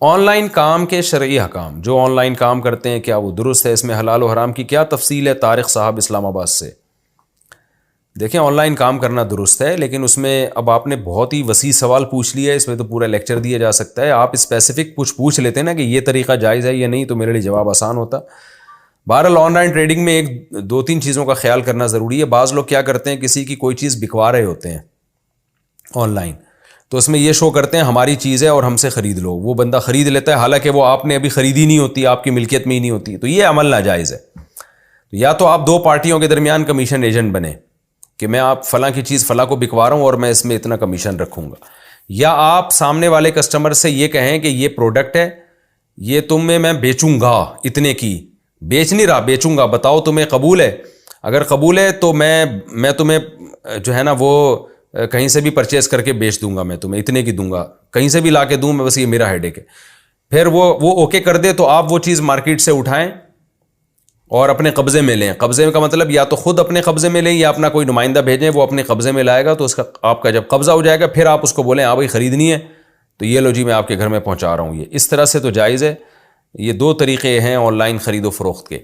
On line کام کے شرعی حکام. جو آن لائن کام کرتے ہیں کیا وہ درست ہے؟ اس میں حلال و حرام کی کیا تفصیل ہے؟ طارق صاحب اسلام آباد سے. دیکھیں آن لائن کام کرنا درست ہے، لیکن اس میں اب آپ نے بہت ہی وسیع سوال پوچھ لیا ہے، اس میں تو پورا لیکچر دیا جا سکتا ہے. آپ اسپیسیفک کچھ پوچھ لیتے ہیں نا کہ یہ طریقہ جائز ہے یا نہیں، تو میرے لیے جواب آسان ہوتا. بہرحال آن لائن ٹریڈنگ میں ایک دو تین چیزوں کا خیال کرنا ضروری ہے. بعض لوگ کیا کرتے ہیں، کسی کی کوئی چیز بکوا رہے ہوتے ہیں آن لائن، تو اس میں یہ شو کرتے ہیں ہماری چیز ہے اور ہم سے خرید لو. وہ بندہ خرید لیتا ہے حالانکہ وہ آپ نے ابھی خریدی نہیں ہوتی، آپ کی ملکیت میں ہی نہیں ہوتی. تو یہ عمل ناجائز ہے. یا تو آپ دو پارٹیوں کے درمیان کمیشن ایجنٹ بنے کہ میں آپ فلاں کی چیز فلاں کو بکوا رہا ہوں اور میں اس میں اتنا کمیشن رکھوں گا. یا آپ سامنے والے کسٹمر سے یہ کہیں کہ یہ پروڈکٹ ہے، یہ تمہیں میں بیچوں گا اتنے کی. بیچ نہیں رہا، بیچوں گا. بتاؤ تمہیں قبول ہے؟ اگر قبول ہے تو میں تمہیں جو ہے نا وہ کہیں سے بھی پرچیز کر کے بیچ دوں گا، میں تمہیں اتنے کی دوں گا، کہیں سے بھی لا کے دوں میں، بس یہ میرا ہیڈیک ہے. پھر وہ اوکے کر دے تو آپ وہ چیز مارکیٹ سے اٹھائیں اور اپنے قبضے میں لیں. قبضے کا مطلب یا تو خود اپنے قبضے میں لیں یا اپنا کوئی نمائندہ بھیجیں، وہ اپنے قبضے میں لائے گا. تو اس کا آپ کا جب قبضہ ہو جائے گا پھر آپ اس کو بولیں بھائی خریدنی ہے تو یہ لو جی میں آپ کے گھر میں پہنچا رہا ہوں. یہ اس طرح سے تو جائز ہے. یہ دو طریقے ہیں آن لائن خرید و فروخت کے،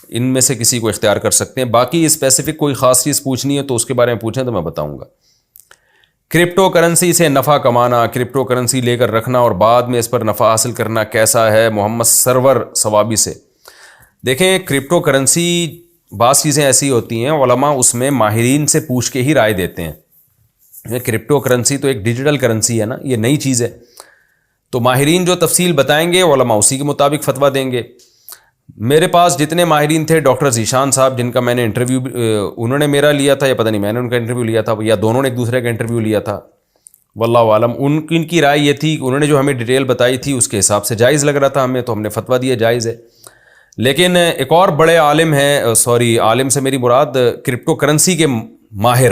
ان میں سے کسی کو اختیار کر سکتے ہیں. باقی اسپیسیفک کوئی خاص چیز پوچھنی ہے تو اس کے بارے میں پوچھیں تو میں بتاؤں گا. کرپٹو کرنسی سے نفع کمانا، کرپٹو کرنسی لے کر رکھنا اور بعد میں اس پر نفع حاصل کرنا کیسا ہے؟ محمد سرور ثوابی سے. دیکھیں کرپٹو کرنسی بعض چیزیں ایسی ہوتی ہیں علماء اس میں ماہرین سے پوچھ کے ہی رائے دیتے ہیں. کرپٹو کرنسی تو ایک ڈیجیٹل کرنسی ہے نا، یہ نئی چیز ہے، تو ماہرین جو تفصیل بتائیں گے علماء اسی کے مطابق فتویٰ دیں گے. میرے پاس جتنے ماہرین تھے، ڈاکٹر ذیشان صاحب جن کا میں نے انٹرویو انہوں نے میرا لیا تھا یا پتہ نہیں میں نے ان کا انٹرویو لیا تھا یا دونوں نے ایک دوسرے کا انٹرویو لیا تھا، واللہ عالم. ان کی رائے یہ تھی، انہوں نے جو ہمیں ڈیٹیل بتائی تھی اس کے حساب سے جائز لگ رہا تھا ہمیں، تو ہم نے فتویٰ دیا جائز ہے. لیکن ایک اور بڑے عالم ہیں، عالم سے میری مراد کرپٹو کرنسی کے ماہر،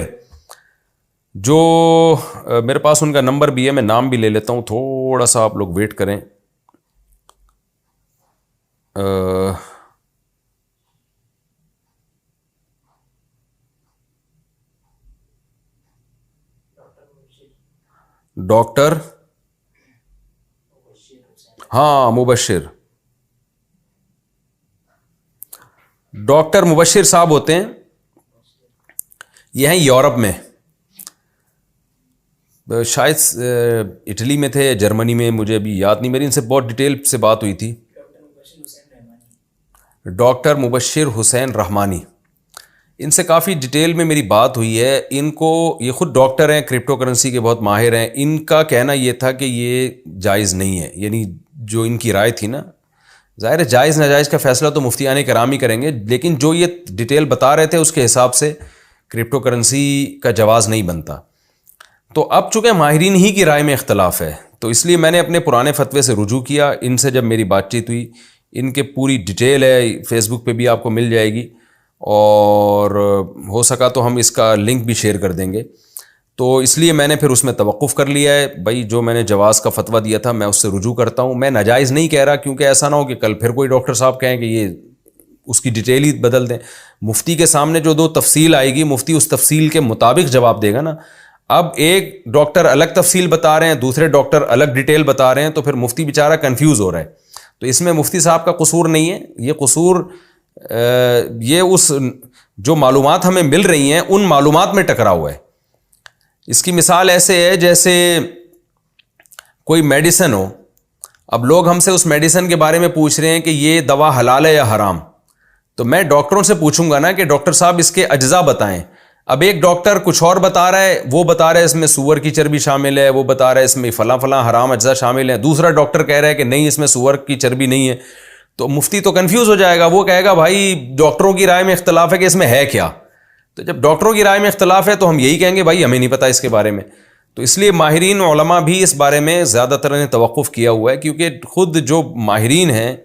جو میرے پاس ان کا نمبر بھی ہے، میں نام بھی لے لیتا ہوں، تھوڑا سا آپ لوگ ویٹ کریں. ڈاکٹر مبشر، ڈاکٹر مبشر صاحب ہوتے ہیں، یہ ہیں یورپ میں، شاید اٹلی میں تھے یا جرمنی میں، مجھے ابھی یاد نہیں، میری ان سے بہت ڈیٹیل سے بات ہوئی تھی. ڈاکٹر مبشر حسین رحمانی، ان سے کافی ڈیٹیل میں میری بات ہوئی ہے. ان کو، یہ خود ڈاکٹر ہیں، کرپٹو کرنسی کے بہت ماہر ہیں. ان کا کہنا یہ تھا کہ یہ جائز نہیں ہے، یعنی جو ان کی رائے تھی نا، ظاہر ہے جائز ناجائز کا فیصلہ تو مفتیان کرام ہی کریں گے، لیکن جو یہ ڈیٹیل بتا رہے تھے اس کے حساب سے کرپٹو کرنسی کا جواز نہیں بنتا. تو اب چونکہ ماہرین ہی کی رائے میں اختلاف ہے تو اس لیے میں نے اپنے پرانے فتوے سے رجوع کیا. ان سے جب میری بات چیت ہوئی، ان کے پوری ڈیٹیل ہے، فیس بک پہ بھی آپ کو مل جائے گی، اور ہو سکا تو ہم اس کا لنک بھی شیئر کر دیں گے. تو اس لیے میں نے پھر اس میں توقف کر لیا ہے. بھائی جو میں نے جواز کا فتویٰ دیا تھا میں اس سے رجوع کرتا ہوں، میں ناجائز نہیں کہہ رہا، کیونکہ ایسا نہ ہو کہ کل پھر کوئی ڈاکٹر صاحب کہیں کہ یہ اس کی ڈیٹیل ہی بدل دیں. مفتی کے سامنے جو دو تفصیل آئے گی، مفتی اس تفصیل کے مطابق جواب دے گا نا. اب ایک ڈاکٹر الگ تفصیل بتا رہے ہیں، دوسرے ڈاکٹر الگ ڈیٹیل بتا رہے ہیں، تو پھر مفتی بیچارہ کنفیوز ہو رہا ہے. تو اس میں مفتی صاحب کا قصور نہیں ہے، یہ قصور یہ اس جو معلومات ہمیں مل رہی ہیں ان معلومات میں ٹکرا ہوا ہے. اس کی مثال ایسے ہے جیسے کوئی میڈیسن ہو، اب لوگ ہم سے اس میڈیسن کے بارے میں پوچھ رہے ہیں کہ یہ دوا حلال ہے یا حرام، تو میں ڈاکٹروں سے پوچھوں گا نا کہ ڈاکٹر صاحب اس کے اجزاء بتائیں. اب ایک ڈاکٹر کچھ اور بتا رہا ہے، وہ بتا رہا ہے اس میں سور کی چربی شامل ہے، وہ بتا رہا ہے اس میں فلاں فلاں حرام اجزاء شامل ہیں، دوسرا ڈاکٹر کہہ رہا ہے کہ نہیں اس میں سور کی چربی نہیں ہے. تو مفتی تو کنفیوز ہو جائے گا، وہ کہے گا بھائی ڈاکٹروں کی رائے میں اختلاف ہے کہ اس میں ہے کیا. تو جب ڈاکٹروں کی رائے میں اختلاف ہے تو ہم یہی کہیں گے بھائی ہمیں نہیں پتہ اس کے بارے میں. تو اس لیے ماہرین علماء بھی اس بارے میں زیادہ تر نے توقف کیا ہوا ہے، کیونکہ خود جو ماہرین ہیں،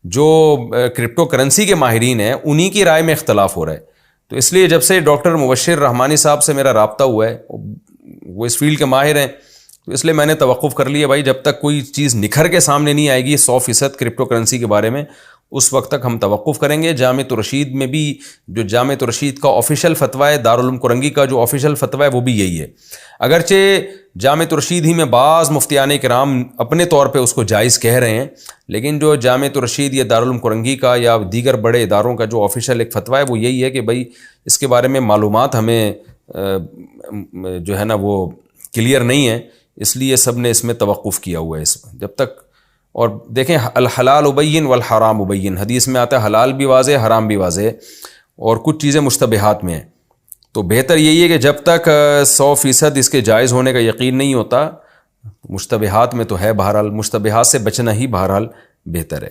جو کرپٹو کرنسی کے ماہرین ہیں، انہی کی رائے میں اختلاف ہو رہا ہے. تو اس لیے جب سے ڈاکٹر مبشر رحمانی صاحب سے میرا رابطہ ہوا ہے، وہ اس فیلڈ کے ماہر ہیں، تو اس لیے میں نے توقف کر لیا بھائی جب تک کوئی چیز نکھر کے سامنے نہیں آئے گی 100% کرپٹو کرنسی کے بارے میں، اس وقت تک ہم توقف کریں گے. جامعۃ الرشید میں بھی جو جامعۃ الرشید کا آفیشیل فتویٰ ہے، دارالعلوم کرنگی کا جو آفیشیل فتویٰ ہے وہ بھی یہی ہے. اگرچہ جامعۃ الرشید ہی میں بعض مفتیان کرام اپنے طور پہ اس کو جائز کہہ رہے ہیں، لیکن جو جامعۃ الرشید یا دارالعلوم کرنگی کا یا دیگر بڑے اداروں کا جو آفیشیل ایک فتویٰ ہے وہ یہی ہے کہ بھائی اس کے بارے میں معلومات ہمیں جو ہے نا وہ کلیئر نہیں ہے، اس لیے سب نے اس میں توقف کیا ہوا ہے اس میں جب تک. اور دیکھیں الحلال ابین والحرام ابین، حدیث میں آتا ہے حلال بھی واضح حرام بھی واضح، اور کچھ چیزیں مشتبہات میں ہیں. تو بہتر یہی ہے کہ جب تک 100% اس کے جائز ہونے کا یقین نہیں ہوتا، مشتبہات میں تو ہے، بہرحال مشتبہات سے بچنا ہی بہرحال بہتر ہے.